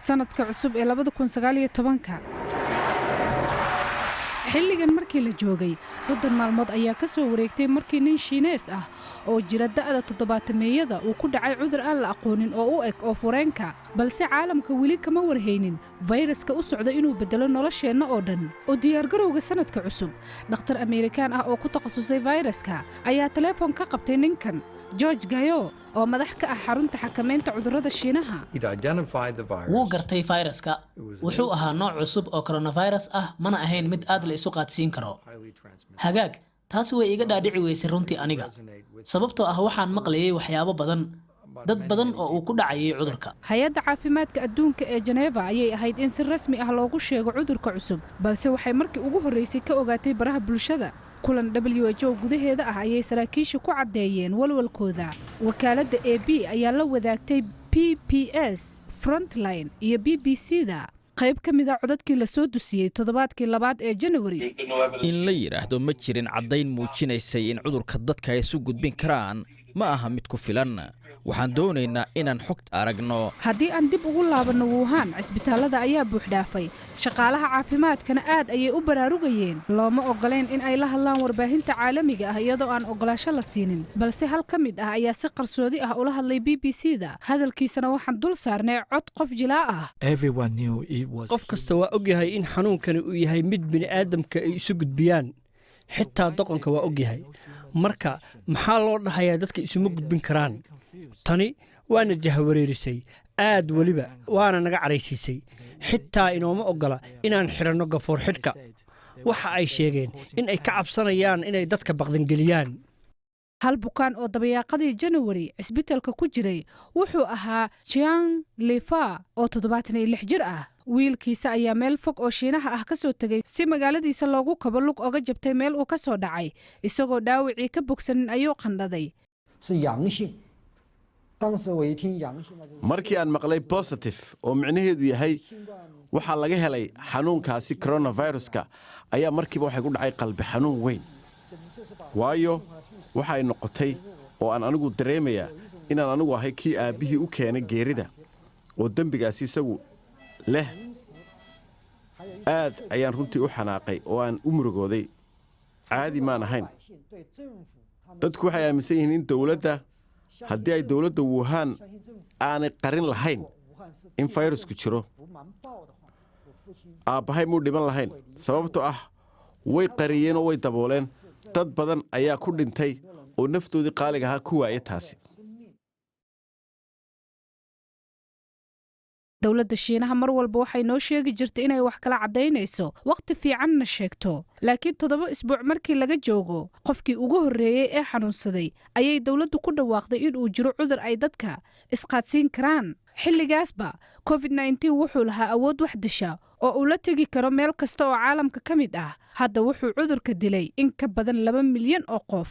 sanadka cusub ee 2019 xilligan markii la joogay 30 maalmood ayaa ka soo wareegtay markii nin Shiinees ah oo jira da'da 70meeyada uu ku dhacay cudur aan la aqoonin oo u eg oo fureenka balse caalamka weli kama warhaynin fayraska u socda inuu bedelo nolosheenna oo dhan oo diyaar garowga sanadka cusub dhakhtar Ameerikaan ah oo ku takhasusay fayraska ayaa telefoon ka qabtay ninkan George Gayo oo madax ka ah xarunta xakamaynta cudurrada Shiinaha wuu gartay fayraska wuxuu ahaa nooc cusub oo coronavirus ah mana ahayn mid aad la isu qaadsiin karo hagaag taasi way iga dhaadhici weysay runtii aniga sababtoo ah waxaan maqlayay waxyaabo badan dad badan oo uu ku dhacayay cudurka hay'adda caafimaadka adduunka ee Geneva ayay ahayd in si rasmi ah loogu sheego cudurka cusub balse waxay markii ugu horeysay ka ogaatay baraha bulshada kulan WHO gudaheeda ah ayay saraakiisha ku cadeeyeen walwalkooda wakaaladda AB ayaa la wadaagtay PPS Frontline iyo BBC-da qayb ka mid ah codadkii la soo dusiyay toddobaadkii labaad ee January in la yiraahdo ma jirin cadayn muujinaysay in cudurka dadka ay isu gudbin karaan ma aha mid ku filan waxaan doonaynaa inaan xogta aragno haddii aan dib ugu laabanno Wuhan cisbitaalada ayaa buux dhaafay shaqaalaha caafimaadkana aad ayay u baraarugayeen looma ogoleen in ay la hadlaan warbaahinta caalamiga ah iyadoo aan ogolaasho la siinin balse hal ka mid ah ayaa si qarsoodi ah ula hadlay BBC-da hadalkiisana waxaan dul saarnay cod qof jilaa ah qof kasta waa ogyahay in xanuunkani uu yahay mid bini'aadamka ay isu gudbiyaan xitaa doqonka waa ogyahay marka maxaa loo dhahayaa dadka isuma gudbin karaan tani waana jahawareerisay aad weliba waana naga caraysiisay xitaa inooma ogola inaan xiranno gafoor xidhka waxa ay sheegeen in ay ka cabsanayaan inay dadka baqdangeliyaan hal bukaan oo dabayaaqadii January cisbitaalka ku jiray wuxuu ahaa Jiang Lifa oo 76 jir ah wiilkiisa ayaa meel fog oo Shiinaha ah ka soo tagay si magaaladiisa loogu kabo lug oga jabtay meel uu ka soo dhacay isagoo dhaawacii ka bogsanin ayuu qandhaday markii aan maqlay positive oo micnaheedu yahay waxa laga helay xanuunkaasi coronaviruska ayaa markiiba waxay ku dhacay qalbi xanuun weyn waayo waxa ay noqotay oo aan anigu dareemayaa inaan anigu ahay kii aabihii u keenay geerida oo dembigaasi isagu leh aad ayaan runtii u xanaaqay oo aan u murugooday caadi maan ahayn dadku waxay aaminsan yihiin in dowladda haddii ay dowladda Wuhan aanay qarin lahayn in fayrasku jiro aabbahay muu dhiman lahayn sababtoo ah way qariyeen oo way dabooleen dad badan ayaa ku dhintay oo naftoodii qaaliga ahaa ku waayay taasi dowladda Shiinaha mar walba waxay noo sheegi jirtay inay wax kala cadeynayso waqti fiicanna sheegto laakiin 7 isbuuc markii laga joogo qofkii ugu horeeyay ee xanuunsaday ayay dowladdu ku dhawaaqday in uu jiro cudur ay dadka isqaadsiin karaan xilligaasba COVID-19 wuxuu lahaa awood wax disha oo uu la tagi karo meel kasta oo caalamka ka mid ah hadda wuxuu cudurka dilay in ka badan 2 milyan oo qof